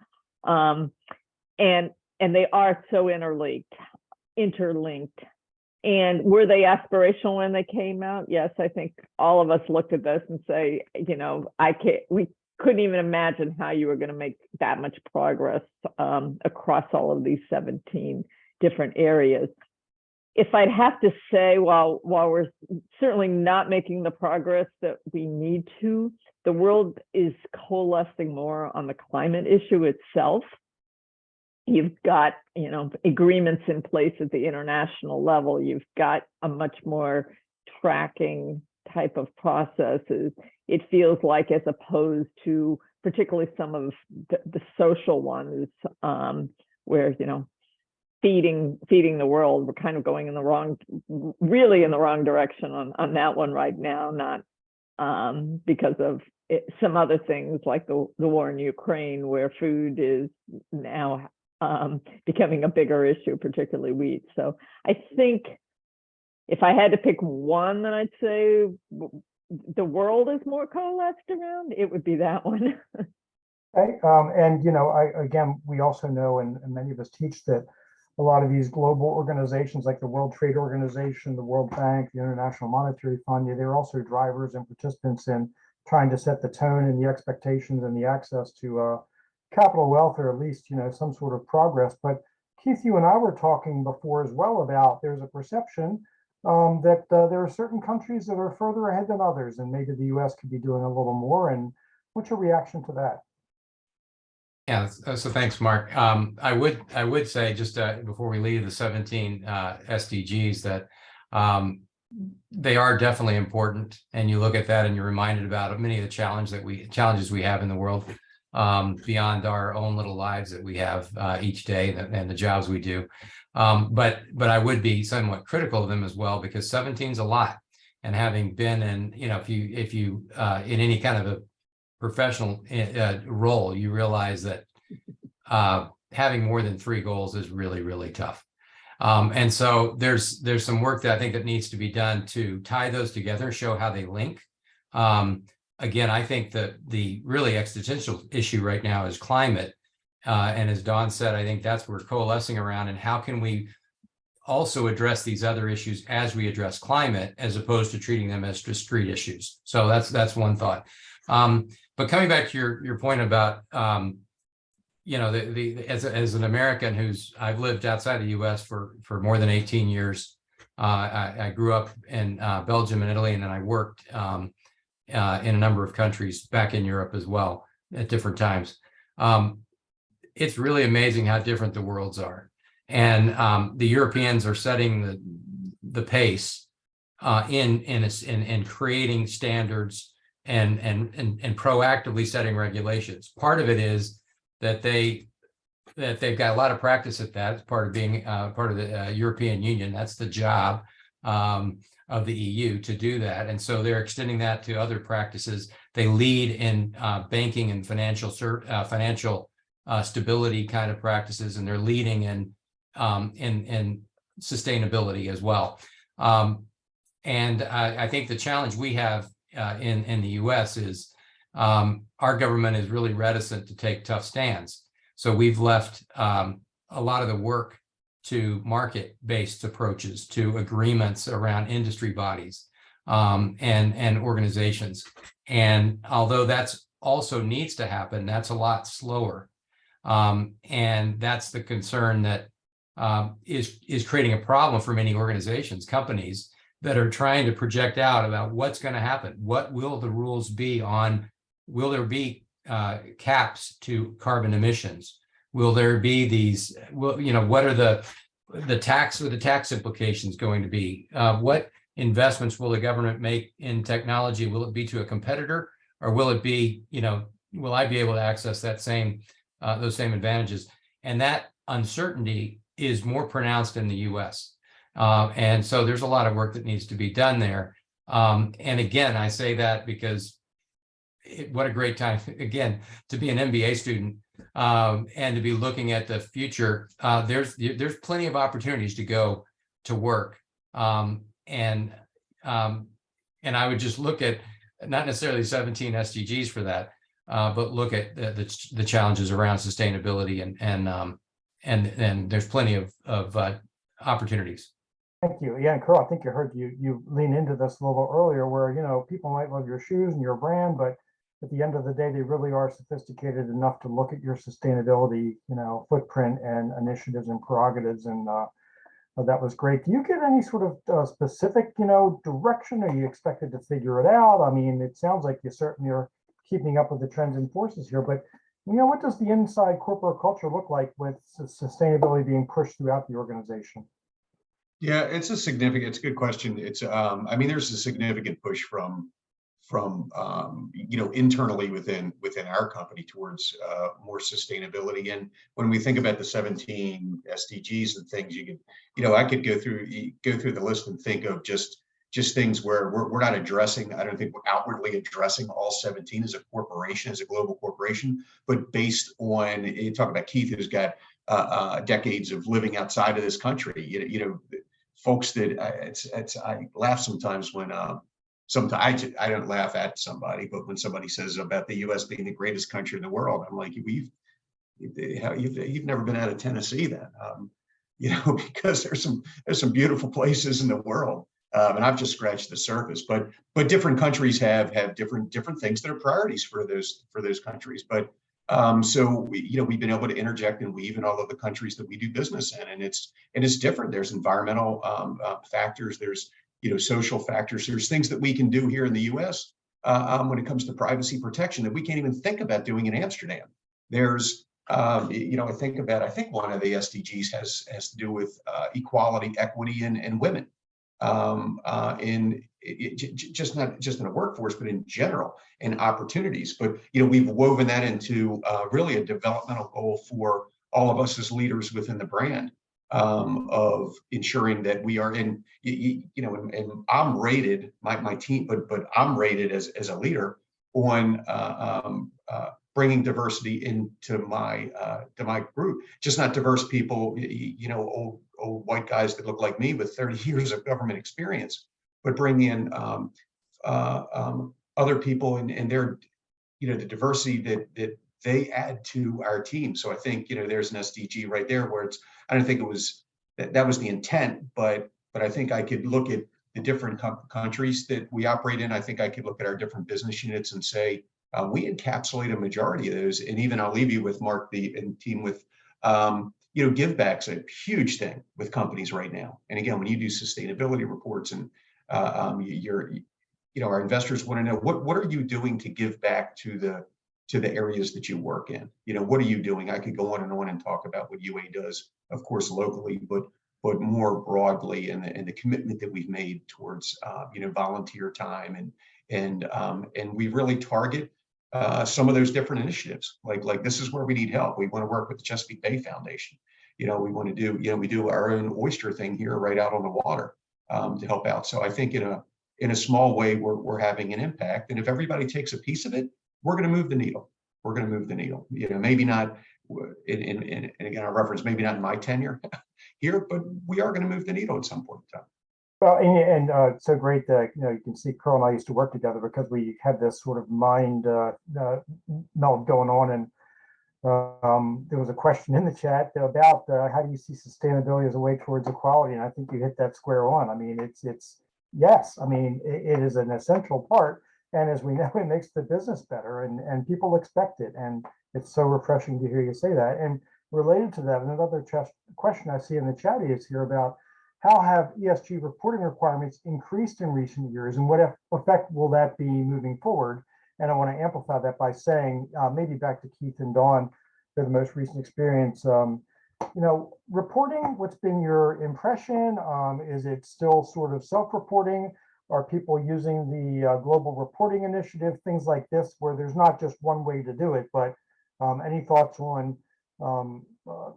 And they are so interlinked. And were they aspirational when they came out? Yes, I think all of us looked at this and say, you know, we couldn't even imagine how you were going to make that much progress across all of these 17 different areas. If I'd have to say, while we're certainly not making the progress that we need to, the world is coalescing more on the climate issue itself. You've got, you know, agreements in place at the international level. You've got a much more tracking type of processes. It feels like, as opposed to particularly some of the social ones, where, you know, feeding the world, we're kind of going in the wrong, really in the wrong direction on that one right now, not because of some other things like the war in Ukraine, where food is now becoming a bigger issue, particularly wheat. So I think if I had to pick one that I'd say the world is more coalesced around, it would be that one.
Okay. And, you know, again, we also know, and many of us teach, that a lot of these global organizations like the World Trade Organization, the World Bank, the International Monetary Fund, they're also drivers and participants in trying to set the tone and the expectations and the access to capital wealth, or at least, you know, some sort of progress. But Keith, you and I were talking before as well about there's a perception that there are certain countries that are further ahead than others, and maybe the US could be doing a little more. And what's your reaction to that?
Yeah, so thanks, Mark. I would say, just before we leave the 17 SDGs, that they are definitely important, and you look at that and you're reminded about many of the challenges we have in the world, beyond our own little lives that we have each day, and the jobs we do. But I would be somewhat critical of them as well, because 17 is a lot. And having been in, you know, if you in any kind of a professional role, you realize that having more than 3 goals is really, really tough. And so there's some work that I think that needs to be done to tie those together, show how they link. Again, I think that the really existential issue right now is climate. And as Dawn said, I think that's what we're coalescing around, and how can we also address these other issues as we address climate, as opposed to treating them as discrete issues. So that's one thought. But coming back to your point about, you know, as an American I've lived outside the US for more than 18 years. I grew up in Belgium and Italy, and then I worked in a number of countries back in Europe as well at different times. It's really amazing how different the worlds are. And the Europeans are setting the pace in creating standards and proactively setting regulations. Part of it is that they've got a lot of practice at that. It's part of being part of the European Union. That's the job of the EU to do that. And so they're extending that to other practices. They lead in banking and financial stability kind of practices, and they're leading in sustainability as well. And I think the challenge we have in the US is our government is really reticent to take tough stands. So we've left a lot of the work to market-based approaches, to agreements around industry bodies and organizations. And although that's also needs to happen, that's a lot slower. And that's the concern that is creating a problem for many organizations, companies that are trying to project out about what's going to happen. What will the rules be on? Will there be caps to carbon emissions? Will there be these? What are the tax implications going to be? What investments will the government make in technology? Will it be to a competitor, or will it be, will I be able to access that those same advantages? And that uncertainty is more pronounced in the U.S. And so there's a lot of work that needs to be done there. And again, I say that because what a great time, again, to be an MBA student and to be looking at the future. There's plenty of opportunities to go to work. And I would just look at not necessarily 17 SDGs for that, but look at the challenges around sustainability and there's plenty of opportunities.
Thank you. Yeah, and Carl, I think you heard you lean into this a little earlier where, people might love your shoes and your brand, but at the end of the day, they really are sophisticated enough to look at your sustainability, footprint and initiatives and prerogatives. And that was great. Do you get any sort of specific, direction? Are you expected to figure it out? I mean, it sounds like you certainly are keeping up with the trends and forces here, but what does the inside corporate culture look like with sustainability being pushed throughout the organization?
Yeah, it's a good question. It's there's a significant push from internally within our company towards more sustainability. And when we think about the 17 SDGs and things, I could go through the list and think of just things where we're not addressing. I don't think we're outwardly addressing all 17 as a corporation, as a global corporation, but based on, you talk about Keith, who's got decades of living outside of this country. Folks that I laugh sometimes when sometimes I don't laugh at somebody, but when somebody says about the U.S. being the greatest country in the world, I'm like, you've never been out of Tennessee then, because there's some beautiful places in the world, and I've just scratched the surface. But different countries have different things that are priorities for those countries. But so we've been able to interject and weave in all of the countries that we do business in, and it's different. There's environmental factors. There's social factors. There's things that we can do here in the U.S. When it comes to privacy protection that we can't even think about doing in Amsterdam. There's, I think one of the SDGs has to do with equality, equity, and women, just not just in a workforce, but in general, and opportunities. But we've woven that into really a developmental goal for all of us as leaders within the brand. Of ensuring that we are and I'm rated, my team, but I'm rated as a leader on bringing diversity into my group. Just not diverse people, old white guys that look like me with 30 years of government experience, but bring in other people and their, the diversity that they add to our team. So I think, there's an SDG right there where I don't think it was that was the intent, but I think I could look at the different countries that we operate in. I think I could look at our different business units and say, we encapsulate a majority of those. And even I'll leave you with Mark, and team with, give back's a huge thing with companies right now. And again, when you do sustainability reports and our investors want to know what are you doing to give back to the areas that you work in? What are you doing? I could go on and talk about what UA does, of course, locally, but more broadly, and the commitment that we've made towards volunteer time and we really target some of those different initiatives. Like this is where we need help. We want to work with the Chesapeake Bay Foundation. We want to do we do our own oyster thing here right out on the water to help out. So I think in a small way we're having an impact, and if everybody takes a piece of it, we're going to move the needle. We're going to move the needle. Maybe not and again, I reference maybe not in my tenure here, but we are going to move the needle at some point in time.
Well, and it's so great that you can see Carl and I used to work together because we had this sort of mind meld going on, and there was a question in the chat about how do you see sustainability as a way towards equality, and I think you hit that square on. I mean, it's yes. I mean, it is an essential part. And as we know, it makes the business better and people expect it. And it's so refreshing to hear you say that. And related to that, another question I see in the chat is here about how have ESG reporting requirements increased in recent years and what effect will that be moving forward? And I want to amplify that by saying, maybe back to Keith and Dawn for the most recent experience, reporting, what's been your impression? Is it still sort of self-reporting? Are people using the Global Reporting Initiative, things like this, where there's not just one way to do it, but any thoughts on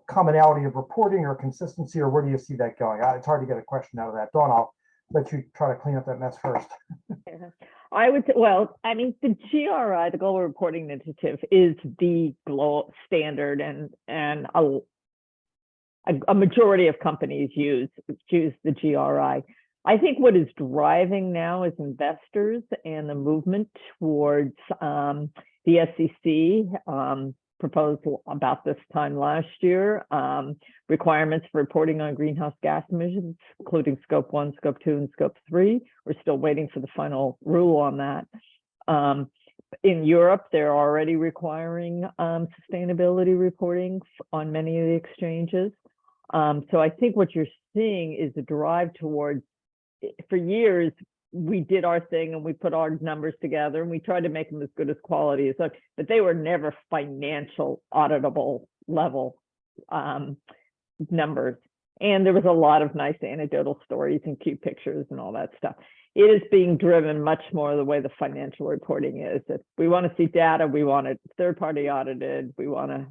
commonality of reporting or consistency, or where do you see that going? It's hard to get a question out of that. Dawn, I'll let you try to clean up that mess first.
I would say, well, I mean, the GRI, the Global Reporting Initiative, is the standard, and a majority of companies use the GRI. I think what is driving now is investors and the movement towards the SEC proposal about this time last year, requirements for reporting on greenhouse gas emissions, including Scope 1, Scope 2, and Scope 3. We're still waiting for the final rule on that. In Europe, they're already requiring sustainability reporting on many of the exchanges. So I think what you're seeing is a drive towards, for years, we did our thing and we put our numbers together and we tried to make them as good as quality as such, but they were never financial auditable level numbers. And there was a lot of nice anecdotal stories and cute pictures and all that stuff. It is being driven much more the way the financial reporting is. If we want to see data, we want it third-party audited. We want to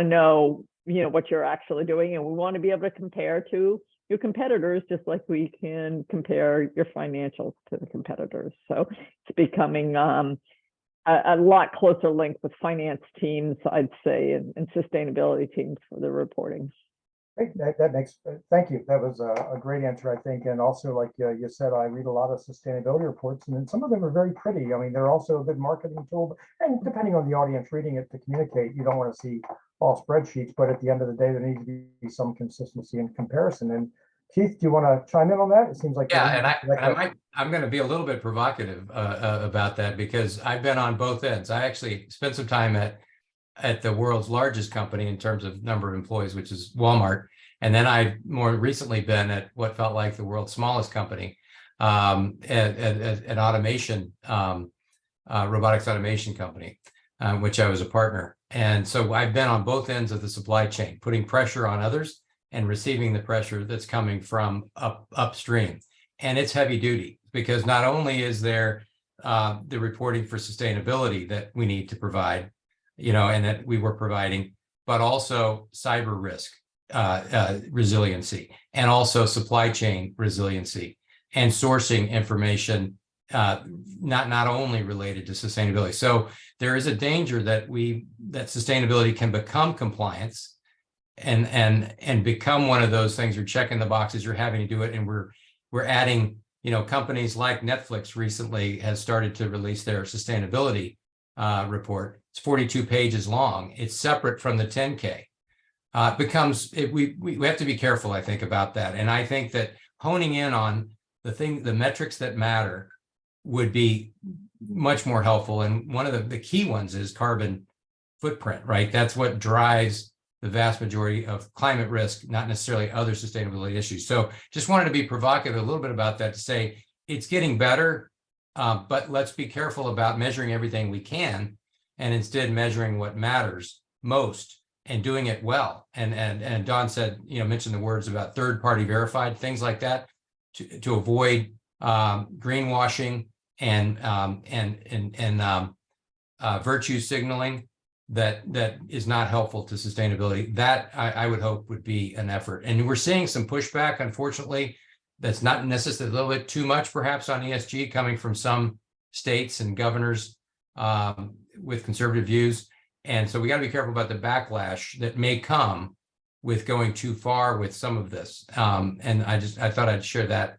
know, what you're actually doing, and we want to be able to compare to your competitors, just like we can compare your financials to the competitors. So it's becoming a lot closer link with finance teams, I'd say, and sustainability teams for the reporting.
Great. That makes, thank you. That was a great answer, I think. And also, like you said, I read a lot of sustainability reports, and some of them are very pretty. I mean, they're also a good marketing tool. And depending on the audience reading it to communicate, you don't want to see all spreadsheets, but at the end of the day, there needs to be some consistency and comparison. And Keith, do you want to chime in on that? It seems like
I'm going to be a little bit provocative about that, because I've been on both ends. I actually spent some time at the world's largest company in terms of number of employees, which is Walmart. And then I've more recently been at what felt like the world's smallest company, an automation, robotics automation company, which I was a partner. And so I've been on both ends of the supply chain, putting pressure on others and receiving the pressure that's coming from upstream. And it's heavy duty, because not only is there the reporting for sustainability that we need to provide, and that we were providing, but also cyber risk resiliency, and also supply chain resiliency, and sourcing information not only related to sustainability. So there is a danger that sustainability can become compliance and become one of those things. You're checking the boxes, you're having to do it, and we're adding, companies like Netflix recently has started to release their sustainability report. It's 42 pages long. It's separate from the 10K. We have to be careful, I think, about that. And I think that honing in on the metrics that matter would be much more helpful. And one of the key ones is carbon footprint, right? That's what drives the vast majority of climate risk, not necessarily other sustainability issues. So just wanted to be provocative a little bit about that, to say it's getting better, but let's be careful about measuring everything we can, and instead measuring what matters most and doing it well. And Dawn said, mentioned the words about third-party verified, things like that, to avoid greenwashing and virtue signaling that is not helpful to sustainability. That I would hope would be an effort. And we're seeing some pushback, unfortunately, that's not necessarily a little bit too much perhaps on ESG, coming from some states and governors with conservative views. And so we got to be careful about the backlash that may come with going too far with some of this. And I thought I'd share that,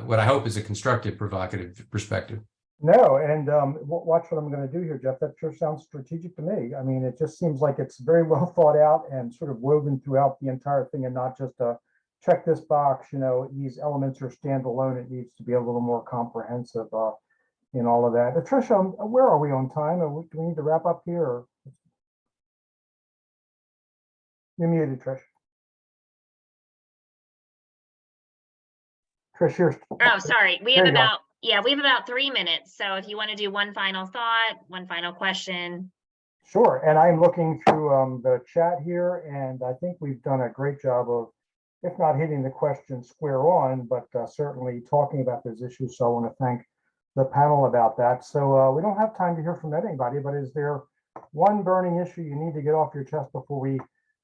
what I hope is a constructive, provocative perspective.
No, and watch what I'm going to do here, Jeff. That sure sounds strategic to me. I mean, it just seems like it's very well thought out and sort of woven throughout the entire thing, and not just a check this box, these elements are standalone. It needs to be a little more comprehensive. in all of that. Tricia, where are we on time? Do we need to wrap up here? Or... You're muted, Trish. Trish, you're...
Oh, sorry. We
There
have
you go.
about, yeah, we have about 3 minutes. So if you want to do one final thought, one final question.
Sure, and I'm looking through the chat here, and I think we've done a great job of, if not hitting the question square on, but certainly talking about those issues. So I want to thank the panel about that. So we don't have time to hear from anybody, but is there one burning issue you need to get off your chest before we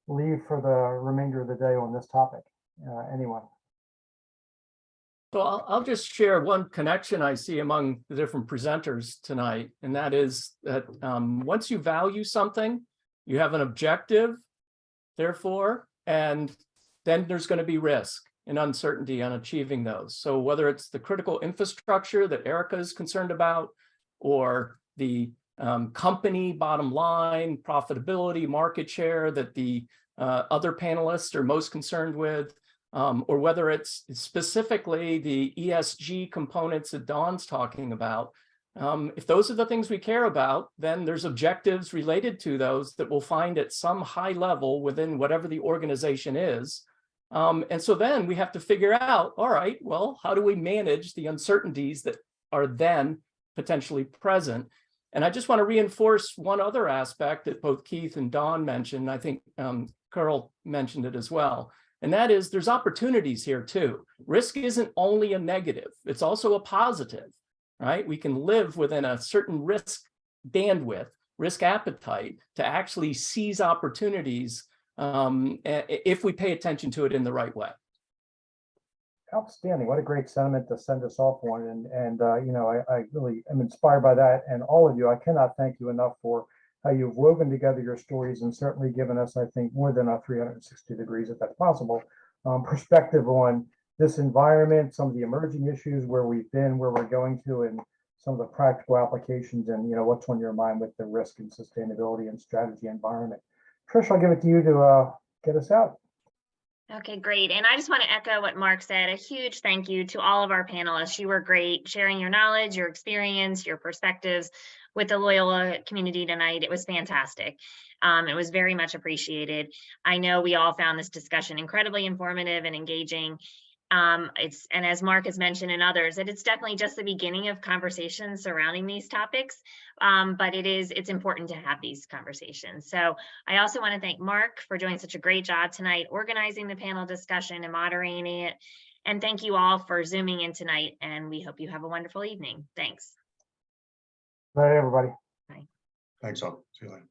leave for the remainder of the day on this topic? Anyone?
So I'll just share one connection I see among the different presenters tonight, and that is that once you value something, you have an objective, therefore, and then there's going to be risk and uncertainty on achieving those. So whether it's the critical infrastructure that Erica is concerned about, or the company bottom line, profitability, market share that the other panelists are most concerned with, or whether it's specifically the ESG components that Dawn's talking about. If those are the things we care about, then there's objectives related to those that we'll find at some high level within whatever the organization is. And so then we have to figure out, all right, well, how do we manage the uncertainties that are then potentially present? And I just want to reinforce one other aspect that both Keith and Dawn mentioned. I think Carl mentioned it as well. And that is there's opportunities here too. Risk isn't only a negative, it's also a positive, right? We can live within a certain risk bandwidth, risk appetite to actually seize opportunities if we pay attention to it in the right way.
Outstanding. What a great sentiment to send us off on. And you know, I really am inspired by that. And all of you, I cannot thank you enough for how you've woven together your stories and certainly given us, I think, more than a 360 degrees, if that's possible, perspective on this environment, some of the emerging issues, where we've been, where we're going to, and some of the practical applications, and you know, what's on your mind with the risk and sustainability and strategy environment. Trish, I'll give it to you to get us out.
Okay, great. And I just want to echo what Mark said. A huge thank you to all of our panelists. You were great sharing your knowledge, your experience, your perspectives with the Loyola community tonight. It was fantastic. It was very much appreciated. I know we all found this discussion incredibly informative and engaging. And as Mark has mentioned and others, that it's definitely just the beginning of conversations surrounding these topics, but it's important to have these conversations. So I also want to thank Mark for doing such a great job tonight, organizing the panel discussion and moderating it. And thank you all for Zooming in tonight, and we hope you have a wonderful evening. Thanks.
Bye, everybody.
Thanks all. See you later.